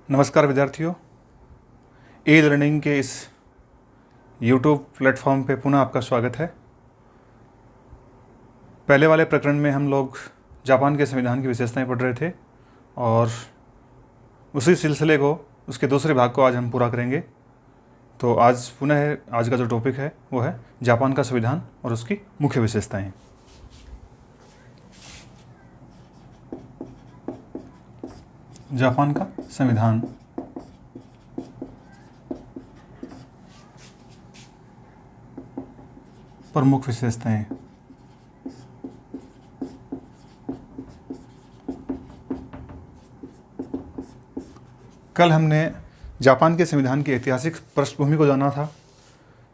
नमस्कार विद्यार्थियों, e learning के इस YouTube प्लेटफॉर्म पे पुनः आपका स्वागत है। पहले वाले प्रकरण में हम लोग जापान के संविधान की विशेषताएं पढ़ रहे थे और उसी सिलसिले को, उसके दूसरे भाग को आज हम पूरा करेंगे। तो आज पुनः आज का जो टॉपिक है वो है जापान का संविधान और उसकी मुख्य विशेषताएं। जापान का संविधान। प्रमुख विशेषताएं। कल हमने जापान के संविधान की ऐतिहासिक पृष्ठभूमि को जाना था।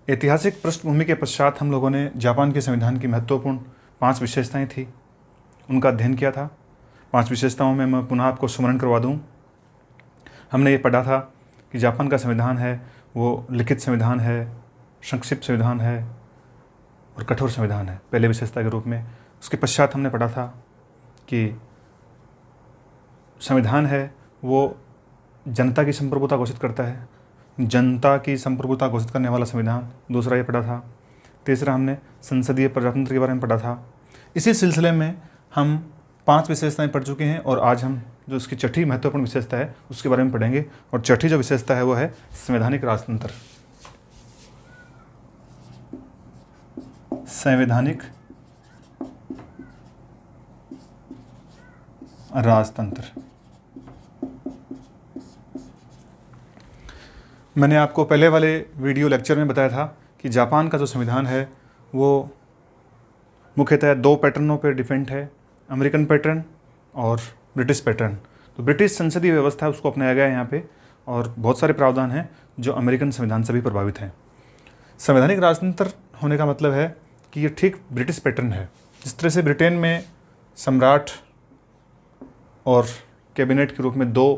ऐतिहासिक पृष्ठभूमि के पश्चात हम लोगों ने जापान के संविधान की महत्वपूर्ण 5 विशेषताएं थी, उनका अध्ययन किया था। 5 विशेषताओं में मैं पुनः आपको स्मरण करवा दूं। हमने ये पढ़ा था कि जापान का संविधान है वो लिखित संविधान है, संक्षिप्त संविधान है और कठोर संविधान है, पहले विशेषता के रूप में। उसके पश्चात हमने पढ़ा था कि संविधान है वो जनता की संप्रभुता घोषित करता है, जनता की संप्रभुता घोषित करने वाला संविधान। दूसरा ये पढ़ा था। तीसरा हमने संसदीय प्रजातंत्र के बारे में पढ़ा था। इसी सिलसिले में हम 5 विशेषताएं पढ़ चुके हैं और आज हम जो उसकी छठी महत्वपूर्ण विशेषता है उसके बारे में पढ़ेंगे। और छठी जो विशेषता है वो है संवैधानिक राजतंत्र। संवैधानिक राजतंत्र। मैंने आपको पहले वाले वीडियो लेक्चर में बताया था कि जापान का जो संविधान है वो मुख्यतः 2 पैटर्नों पर डिपेंड है, अमेरिकन पैटर्न और ब्रिटिश पैटर्न। तो ब्रिटिश संसदीय व्यवस्था उसको अपनाया गया है यहाँ पे, और बहुत सारे प्रावधान हैं जो अमेरिकन संविधान से भी प्रभावित हैं। संवैधानिक राजतंत्र होने का मतलब है कि ये ठीक ब्रिटिश पैटर्न है। जिस तरह से ब्रिटेन में सम्राट और कैबिनेट के रूप में 2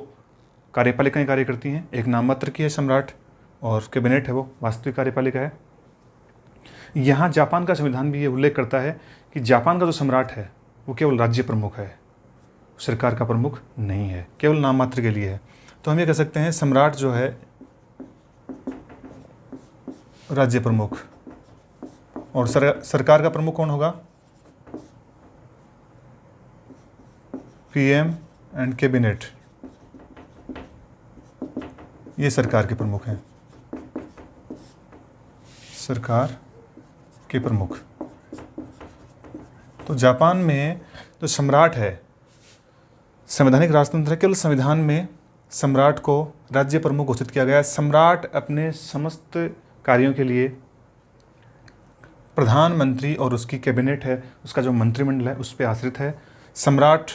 कार्यपालिकाएं कार्य करती हैं, एक नाम मात्र की है सम्राट और कैबिनेट है वो वास्तविक कार्यपालिका है। यहाँ जापान का संविधान भी ये उल्लेख करता है कि जापान का जो सम्राट है वो केवल राज्य प्रमुख है, सरकार का प्रमुख नहीं है, केवल नाम मात्र के लिए है। तो हम ये कह सकते हैं सम्राट जो है राज्य प्रमुख, और सरकार का प्रमुख कौन होगा? पीएम एंड कैबिनेट, ये सरकार के प्रमुख हैं, सरकार के प्रमुख। तो जापान में जो सम्राट है, संवैधानिक राजतंत्र है, केवल संविधान में सम्राट को राज्य प्रमुख घोषित किया गया है। सम्राट अपने समस्त कार्यों के लिए प्रधानमंत्री और उसकी कैबिनेट है, उसका जो मंत्रिमंडल है उस पर आश्रित है। सम्राट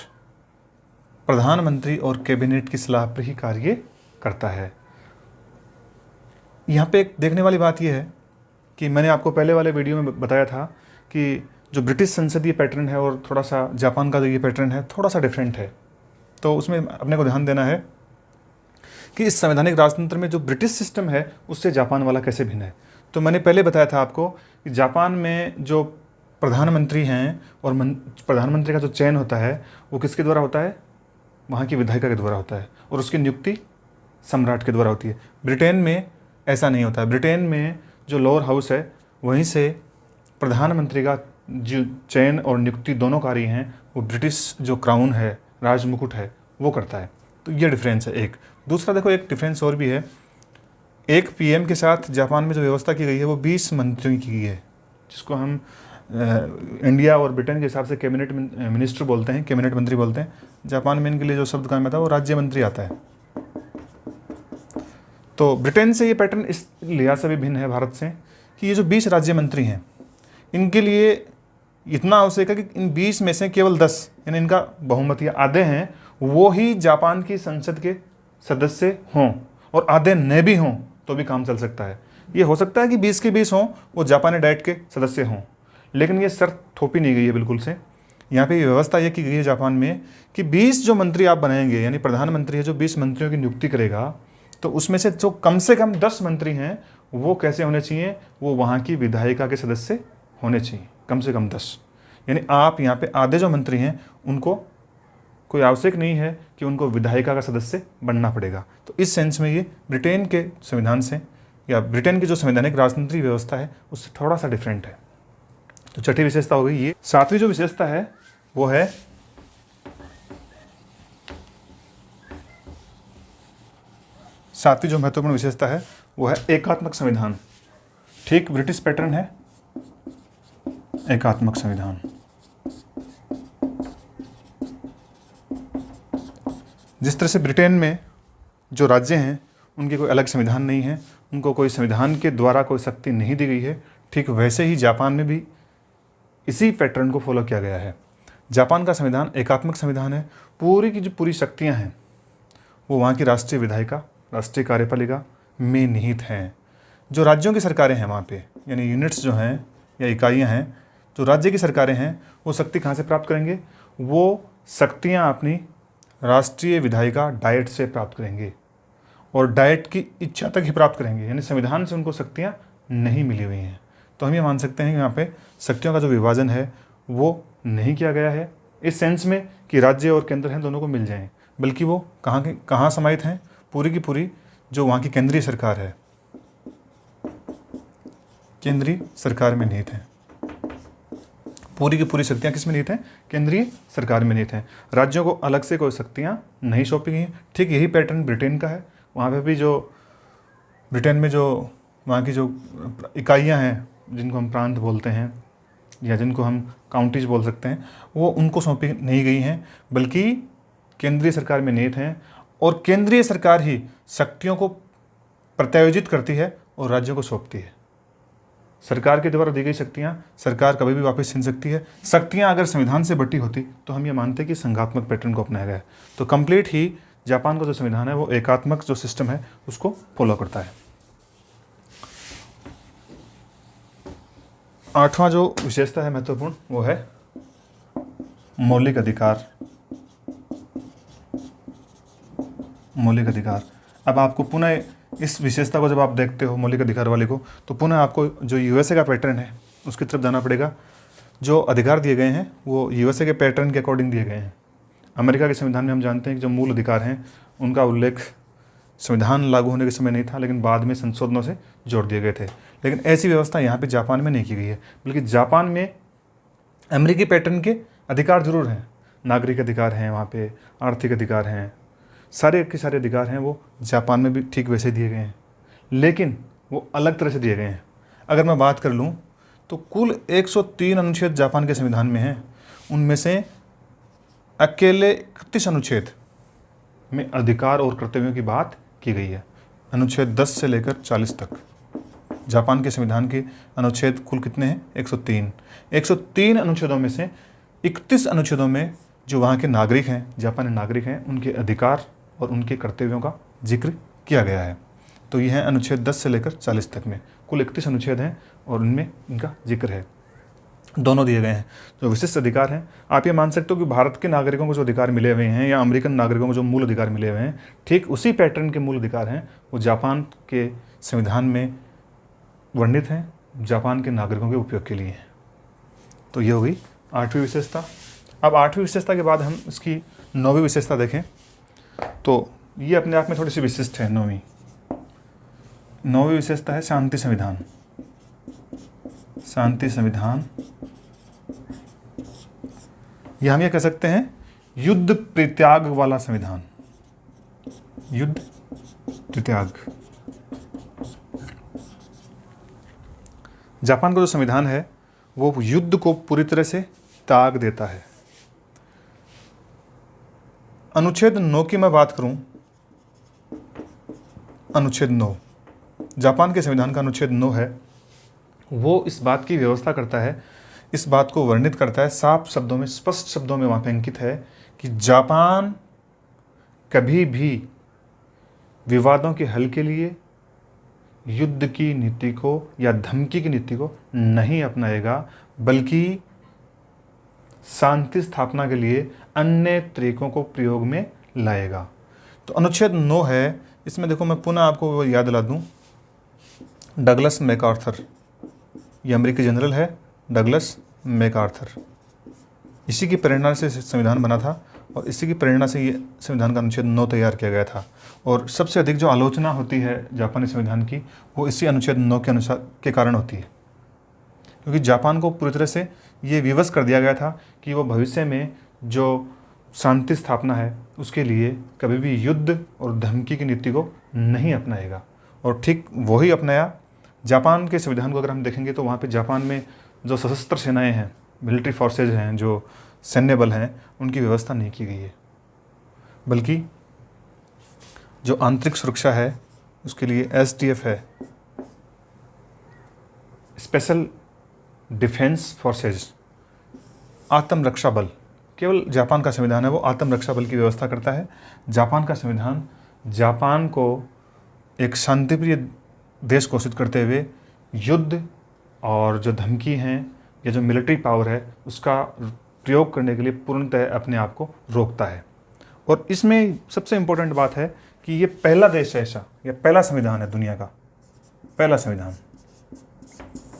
प्रधानमंत्री और कैबिनेट की सलाह पर ही कार्य करता है। यहाँ पे एक देखने वाली बात यह है कि मैंने आपको पहले वाले वीडियो में बताया था कि जो ब्रिटिश संसदीय पैटर्न है और थोड़ा सा जापान का जो ये पैटर्न है थोड़ा सा डिफरेंट है। तो उसमें अपने को ध्यान देना है कि इस संवैधानिक राजतंत्र में जो ब्रिटिश सिस्टम है उससे जापान वाला कैसे भिन्न है। तो मैंने पहले बताया था आपको कि जापान में जो प्रधानमंत्री हैं और प्रधानमंत्री का जो चयन होता है वो किसके द्वारा होता है? वहाँ की विधायिका के द्वारा होता है, और उसकी नियुक्ति सम्राट के द्वारा होती है। ब्रिटेन में ऐसा नहीं होता है। ब्रिटेन में जो लोअर हाउस है वहीं से प्रधानमंत्री का जो चयन और नियुक्ति दोनों कार्य हैं वो ब्रिटिश जो क्राउन है, राज मुकुट है, वो करता है। तो ये डिफरेंस है एक। दूसरा देखो, एक डिफरेंस और भी है। एक पीएम के साथ जापान में जो व्यवस्था की गई है वो 20 मंत्रियों की गई है, जिसको हम इंडिया और ब्रिटेन के हिसाब से कैबिनेट मिनिस्टर बोलते हैं, कैबिनेट मंत्री बोलते हैं। जापान में इनके लिए जो शब्द काम आता है वो राज्य मंत्री आता है। तो ब्रिटेन से ये पैटर्न इस लिहाज से भी भिन्न है भारत से कि ये जो 20 राज्य मंत्री हैं इनके लिए इतना आवश्यक है कि इन 20 में से केवल 10, यानी इनका बहुमत या आधे हैं, वो ही जापान की संसद के सदस्य हों, और आधे न भी हों तो भी काम चल सकता है। ये हो सकता है कि 20 के 20 हों वो जापानी डाइट के सदस्य हों, लेकिन ये शर्त थोपी नहीं गई है बिल्कुल से। यहाँ पे ये व्यवस्था ये की गई है जापान में कि 20 जो मंत्री आप बनाएंगे, यानी प्रधानमंत्री है जो 20 मंत्रियों की नियुक्ति करेगा, तो उसमें से जो कम 10 मंत्री हैं वो कैसे होने चाहिए? वो वहाँ की विधायिका के सदस्य होने चाहिए, कम से कम 10। यानी आप यहाँ पे आधे जो मंत्री हैं उनको कोई आवश्यक नहीं है कि उनको विधायिका का सदस्य बनना पड़ेगा। तो इस सेंस में ये ब्रिटेन के संविधान से या ब्रिटेन की जो संवैधानिक राजतंत्रीय व्यवस्था है उससे थोड़ा सा डिफरेंट है। तो छठी विशेषता हो गई ये। सातवीं जो विशेषता है वो है सातवीं जो महत्वपूर्ण विशेषता है वो है एकात्मक संविधान। ठीक ब्रिटिश पैटर्न है एकात्मक संविधान। जिस तरह से ब्रिटेन में जो राज्य हैं उनके कोई अलग संविधान नहीं है, उनको कोई संविधान के द्वारा कोई शक्ति नहीं दी गई है, ठीक वैसे ही जापान में भी इसी पैटर्न को फॉलो किया गया है। जापान का संविधान एकात्मक संविधान है। पूरी की जो पूरी शक्तियां हैं वो वहाँ की राष्ट्रीय विधायिका, राष्ट्रीय कार्यपालिका में निहित हैं। जो राज्यों की सरकारें हैं वहाँ पे, यानी यूनिट्स जो हैं या इकाइयाँ हैं, जो राज्य की सरकारें हैं, वो शक्ति कहाँ से प्राप्त करेंगे? वो शक्तियाँ अपनी राष्ट्रीय विधायिका डाइट से प्राप्त करेंगे और डाइट की इच्छा तक ही प्राप्त करेंगे, यानी संविधान से उनको शक्तियाँ नहीं मिली हुई हैं। तो हम ये मान सकते हैं कि यहाँ पे शक्तियों का जो विभाजन है वो नहीं किया गया है इस सेंस में कि राज्य और केंद्र हैं दोनों को मिल जाएं, बल्कि वो कहाँ समाहित हैं? पूरी की पूरी जो वहाँ की केंद्रीय सरकार है, केंद्रीय सरकार में निहित है। पूरी की पूरी शक्तियाँ किस में निहित हैं? केंद्रीय सरकार में निहित हैं। राज्यों को अलग से कोई शक्तियाँ नहीं सौंपी गई हैं। ठीक यही पैटर्न ब्रिटेन का है। वहाँ पे भी जो ब्रिटेन में जो वहाँ की जो इकाइयाँ हैं, जिनको हम प्रांत बोलते हैं या जिनको हम काउंटीज बोल सकते हैं, वो उनको सौंपी नहीं गई हैं, बल्कि केंद्रीय सरकार में निहित हैं और केंद्रीय सरकार ही शक्तियों को प्रत्यायोजित करती है और राज्यों को सौंपती है। सरकार के द्वारा दी गई शक्तियाँ सरकार कभी भी वापस छीन सकती है। शक्तियाँ अगर संविधान से बटी होती तो हम ये मानते कि संघात्मक पैटर्न को अपनाया गया है। तो कंप्लीट ही जापान का जो संविधान है वो एकात्मक जो सिस्टम है उसको फॉलो करता है। आठवां जो विशेषता है महत्वपूर्ण वो है मौलिक अधिकार। मौलिक अधिकार। अब आपको पुनः इस विशेषता को जब आप देखते हो मौलिक अधिकार वाले को, तो पुनः आपको जो यूएसए का पैटर्न है उसकी तरफ जाना पड़ेगा। जो अधिकार दिए गए हैं वो यूएसए के पैटर्न के अकॉर्डिंग दिए गए हैं। अमेरिका के संविधान में हम जानते हैं कि जो मूल अधिकार हैं उनका उल्लेख संविधान लागू होने के समय नहीं था, लेकिन बाद में संशोधनों से जोड़ दिए गए थे। लेकिन ऐसी व्यवस्था यहाँ पे जापान में नहीं की गई है, बल्कि जापान में अमेरिकी पैटर्न के अधिकार जरूर हैं। नागरिक अधिकार हैं, वहाँ पे आर्थिक अधिकार हैं, सारे के सारे अधिकार हैं वो जापान में भी ठीक वैसे दिए गए हैं, लेकिन वो अलग तरह से दिए गए हैं। अगर मैं बात कर लूँ तो कुल 103 अनुच्छेद जापान के संविधान में हैं। उनमें से अकेले 31 अनुच्छेद में अधिकार और कर्तव्यों की बात की गई है। अनुच्छेद 10 से लेकर 40 तक जापान के संविधान के अनुच्छेद कुल कितने हैं? 103। 103 अनुच्छेदों में से 31 अनुच्छेदों में जो वहाँ के नागरिक हैं, जापानी नागरिक हैं, उनके अधिकार और उनके कर्तव्यों का जिक्र किया गया है। तो यह है अनुच्छेद 10 से लेकर 40 तक में कुल 31 अनुच्छेद हैं और उनमें इनका जिक्र है। दोनों दिए गए हैं। जो विशिष्ट अधिकार हैं, आप ये मान सकते हो कि भारत के नागरिकों को जो अधिकार मिले हुए हैं या अमेरिकन नागरिकों को जो मूल अधिकार मिले हुए हैं, ठीक उसी पैटर्न के मूल अधिकार हैं वो जापान के संविधान में वर्णित हैं, जापान के नागरिकों के उपयोग के लिए हैं। तो ये हो गई 8वीं विशेषता। अब 8वीं विशेषता के बाद हम इसकी 9वीं विशेषता देखें तो ये अपने आप में थोड़ी सी विशिष्ट है। 9वीं विशेषता है शांति संविधान। शांति संविधान, या हम ये कह सकते हैं युद्ध परित्याग वाला संविधान। युद्ध परित्याग। जापान का जो संविधान है वो युद्ध को पूरी तरह से त्याग देता है। अनुच्छेद 9 की मैं बात करूं, अनुच्छेद 9 जापान के संविधान का अनुच्छेद 9 है, वो इस बात की व्यवस्था करता है, इस बात को वर्णित करता है साफ शब्दों में, स्पष्ट शब्दों में वहाँ पे अंकित है कि जापान कभी भी विवादों के हल के लिए युद्ध की नीति को या धमकी की नीति को नहीं अपनाएगा, बल्कि शांति स्थापना के लिए अन्य तरीकों को प्रयोग में लाएगा। तो अनुच्छेद 9 है, इसमें देखो मैं पुनः आपको वो याद दिला दूं, डगलस मैकार्थर, ये अमेरिकी जनरल है डगलस मैकार्थर, इसी की प्रेरणा से संविधान बना था और इसी की प्रेरणा से ये संविधान का अनुच्छेद 9 तैयार किया गया था। और सबसे अधिक जो आलोचना होती है जापानी संविधान की, वो इसी अनुच्छेद 9 के अनुसार के कारण होती है, क्योंकि जापान को पूरी तरह से ये विवश कर दिया गया था कि वो भविष्य में जो शांति स्थापना है उसके लिए कभी भी युद्ध और धमकी की नीति को नहीं अपनाएगा। और ठीक वही अपनाया। जापान के संविधान को अगर हम देखेंगे तो वहाँ पे जापान में जो सशस्त्र सेनाएं हैं, मिलिट्री फोर्सेज हैं, जो सैन्य बल हैं, उनकी व्यवस्था नहीं की गई है, बल्कि जो आंतरिक सुरक्षा है उसके लिए एसडीएफ है, स्पेशल डिफेंस फोर्सेज, आत्मरक्षा बल। केवल जापान का संविधान है वो आत्मरक्षा बल की व्यवस्था करता है। जापान का संविधान जापान को एक शांतिप्रिय देश घोषित करते हुए युद्ध और जो धमकी हैं या जो मिलिट्री पावर है उसका प्रयोग करने के लिए पूर्णतः अपने आप को रोकता है। और इसमें सबसे इम्पोर्टेंट बात है कि ये पहला देश है ऐसा, या पहला संविधान है दुनिया का, पहला संविधान,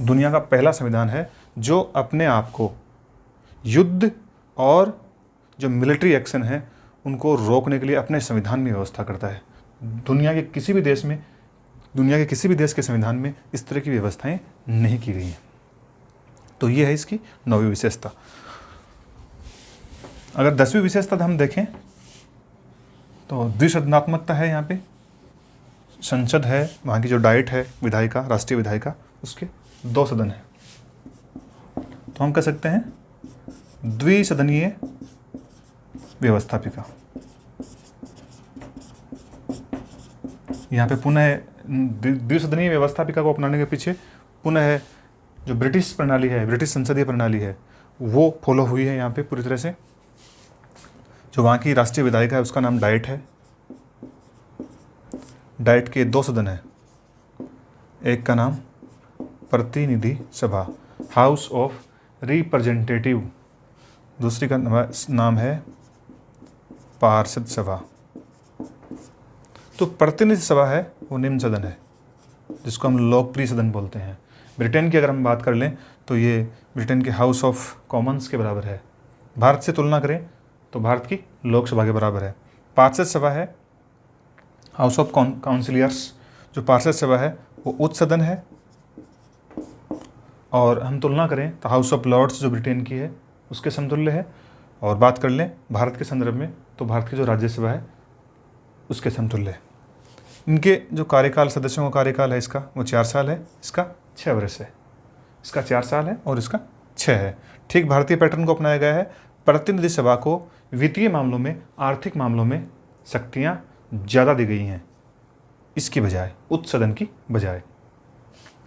दुनिया का पहला संविधान है जो अपने आप को युद्ध और जो मिलिट्री एक्शन है उनको रोकने के लिए अपने संविधान में व्यवस्था करता है। दुनिया के किसी भी देश में, दुनिया के किसी भी देश के संविधान में इस तरह की व्यवस्थाएं नहीं की गई हैं। तो ये है इसकी 9वीं विशेषता। अगर 10वीं विशेषता हम देखें तो द्विसदनात्मकता है। यहाँ पे संसद है, वहाँ की जो डाइट है विधायिका, राष्ट्रीय विधायिका, उसके 2 सदन है। तो हम कह सकते हैं द्विसदनीय व्यवस्थापिका। यहाँ पे पुनः द्विसदनीय व्यवस्थापिका को अपनाने के पीछे पुनः जो ब्रिटिश प्रणाली है, ब्रिटिश संसदीय प्रणाली है, वो फॉलो हुई है यहाँ पे पूरी तरह से। जो वहाँ की राष्ट्रीय विधायिका है उसका नाम डाइट है। डाइट के 2 सदन हैं, एक का नाम प्रतिनिधि सभा, हाउस ऑफ रिप्रेजेंटेटिव, दूसरी का नाम है पार्षद सभा। तो प्रतिनिधि सभा है वो निम्न सदन है जिसको हम लोकप्रिय सदन बोलते हैं। ब्रिटेन की अगर हम बात कर लें तो ये ब्रिटेन के हाउस ऑफ कॉमन्स के बराबर है। भारत से तुलना करें तो भारत की लोकसभा के बराबर है। पार्षद सभा है हाउस ऑफ काउंसिलर्स। जो पार्षद सभा है वो उच्च सदन है। और हम तुलना करें तो हाउस ऑफ लॉर्ड्स जो ब्रिटेन की है उसके समतुल्य है। और बात कर लें भारत के संदर्भ में तो भारत की जो राज्यसभा है उसके समतुल्य है। इनके जो कार्यकाल, सदस्यों का कार्यकाल है इसका वो 4 साल है, इसका 6 वर्ष है। इसका 4 साल है और इसका 6 है। ठीक भारतीय पैटर्न को अपनाया गया है। प्रतिनिधि सभा को वित्तीय मामलों में, आर्थिक मामलों में शक्तियाँ ज़्यादा दी गई हैं इसकी बजाय, उच्च सदन की बजाय।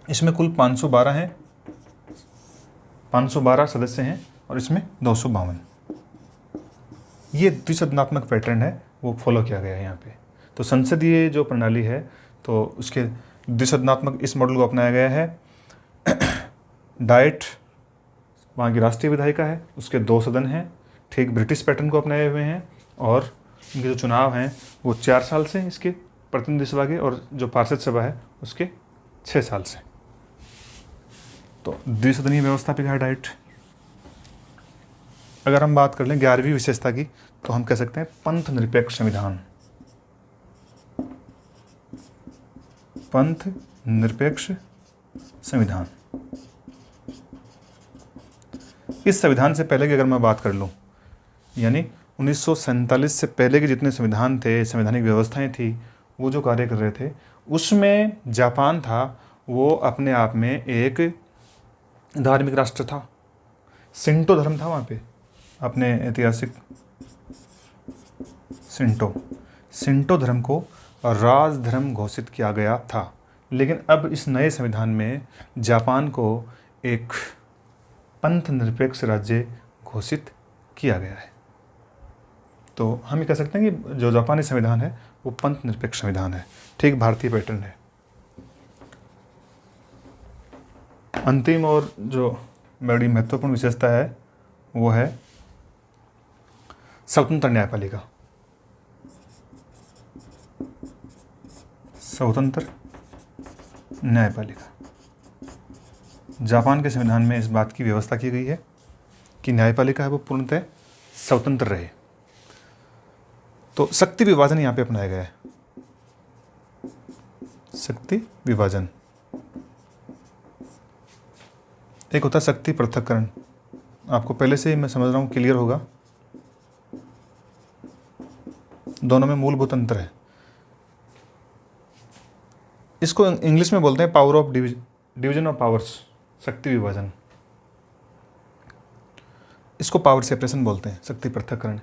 इसमें कुल 512 हैं, 512 सदस्य हैं और इसमें 252। ये द्विसदनात्मक पैटर्न है वो फॉलो किया गया है यहाँ पे। तो संसदीय जो प्रणाली है तो उसके द्विसदनात्मक इस मॉडल को अपनाया गया है। डाइट वहाँ की राष्ट्रीय विधायिका है, उसके 2 सदन हैं, ठीक ब्रिटिश पैटर्न को अपनाए हुए हैं। और इनके जो चुनाव हैं वो 4 साल से इसके प्रतिनिधि सभा के, और जो पार्षद सभा है उसके 6 साल से। तो द्विसदनीय व्यवस्थापिका है डाइट। अगर हम बात कर लें 11वीं विशेषता की तो हम कह सकते हैं पंथ निरपेक्ष संविधान। पंथ निरपेक्ष संविधान। इस संविधान से पहले की अगर मैं बात कर लूँ, यानी 1947 से पहले के जितने संविधान थे, संवैधानिक व्यवस्थाएं थी, वो जो कार्य कर रहे थे, उसमें जापान था वो अपने आप में एक धार्मिक राष्ट्र था। शिंटो धर्म था वहाँ पे, अपने ऐतिहासिक शिंटो धर्म को राजधर्म घोषित किया गया था। लेकिन अब इस नए संविधान में जापान को एक पंथ निरपेक्ष राज्य घोषित किया गया है। तो हम ये कह सकते हैं कि जो जापानी संविधान है वो पंथ निरपेक्ष संविधान है, ठीक भारतीय पैटर्न है। अंतिम और जो बड़ी महत्वपूर्ण विशेषता है वो है स्वतंत्र न्यायपालिका। स्वतंत्र न्यायपालिका। जापान के संविधान में इस बात की व्यवस्था की गई है कि न्यायपालिका है वो पूर्णतः स्वतंत्र रहे। तो शक्ति विभाजन यहाँ पे अपनाया गया है, शक्ति विभाजन। एक होता है शक्ति पृथक्करण, आपको पहले से ही मैं समझ रहा हूँ क्लियर होगा, दोनों में मूलभूत अंतर है। इसको इंग्लिश में बोलते हैं power of division of powers, शक्ति विभाजन। इसको पावर सेपरेशन बोलते हैं, शक्ति पृथक्करण।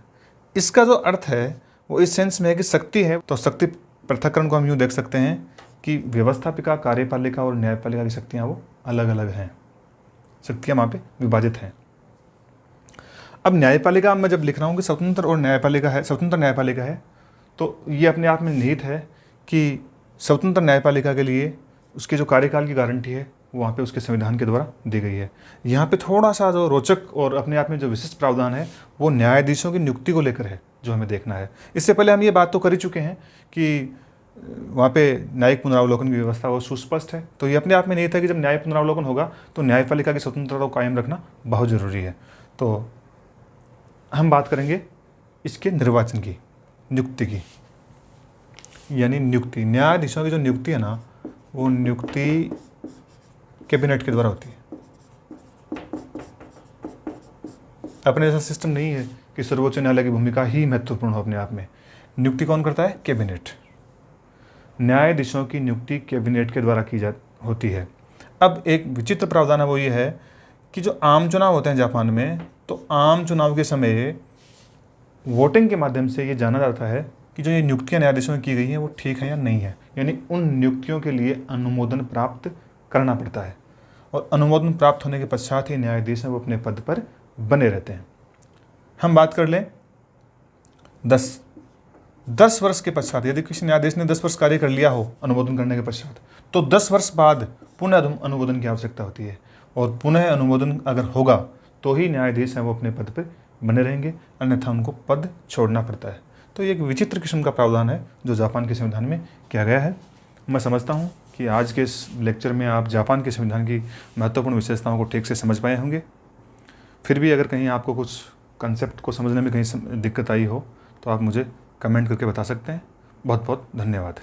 इसका जो अर्थ है वो इस सेंस में है कि शक्ति है तो शक्ति पृथक्करण को हम यूँ देख सकते हैं कि व्यवस्थापिका, कार्यपालिका और न्यायपालिका की शक्तियाँ वो अलग अलग हैं, शक्तियाँ वहाँ पे विभाजित हैं। अब न्यायपालिका मैं जब लिख रहा हूँ कि स्वतंत्र और न्यायपालिका है, स्वतंत्र न्यायपालिका है, तो ये अपने आप में निहित है कि स्वतंत्र न्यायपालिका के लिए उसके जो कार्यकाल की गारंटी है वो वहाँ पे उसके संविधान के द्वारा दी गई है। यहाँ पे थोड़ा सा जो रोचक और अपने आप में जो विशिष्ट प्रावधान है वो न्यायाधीशों की नियुक्ति को लेकर है, जो हमें देखना है। इससे पहले हम ये बात तो कर ही चुके हैं कि वहाँ पे न्यायिक पुनरावलोकन की व्यवस्था वो सुस्पष्ट है। तो ये अपने आप में नहीं था कि जब न्याय पुनरावलोकन होगा तो न्यायपालिका की स्वतंत्रता को कायम रखना बहुत ज़रूरी है। तो हम बात करेंगे इसके निर्वाचन की, नियुक्ति की, यानी नियुक्ति। न्यायाधीशों की जो नियुक्ति है ना, वो नियुक्ति कैबिनेट के द्वारा होती है। अपने ऐसा सिस्टम नहीं है कि सर्वोच्च न्यायालय की भूमिका ही महत्वपूर्ण हो अपने आप में। नियुक्ति कौन करता है? कैबिनेट। न्यायाधीशों की नियुक्ति कैबिनेट के द्वारा की होती है। अब एक विचित्र प्रावधान है, वो ये है कि जो आम चुनाव होते हैं जापान में, तो आम चुनाव के समय वोटिंग के माध्यम से ये जाना जाता है कि जो ये नियुक्तियाँ न्यायाधीशों में की गई हैं वो ठीक है या नहीं है। यानी उन नियुक्तियों के लिए अनुमोदन प्राप्त करना पड़ता है, और अनुमोदन प्राप्त होने के पश्चात ही न्यायाधीश हैं वो अपने पद पर बने रहते हैं। हम बात कर लें 10 वर्ष के पश्चात, यदि किसी न्यायाधीश ने 10 वर्ष कार्य कर लिया हो अनुमोदन करने के पश्चात, तो 10 वर्ष बाद पुनः अनुमोदन की आवश्यकता होती है, और पुनः अनुमोदन अगर होगा तो ही न्यायाधीश हैं वो अपने पद पर बने रहेंगे, अन्यथा उनको पद छोड़ना पड़ता है। तो ये एक विचित्र किस्म का प्रावधान है जो जापान के संविधान में किया गया है। मैं समझता हूँ कि आज के इस लेक्चर में आप जापान के संविधान की महत्वपूर्ण विशेषताओं को ठीक से समझ पाए होंगे। फिर भी अगर कहीं आपको कुछ कंसेप्ट को समझने में कहीं दिक्कत आई हो तो आप मुझे कमेंट करके बता सकते हैं। बहुत बहुत धन्यवाद।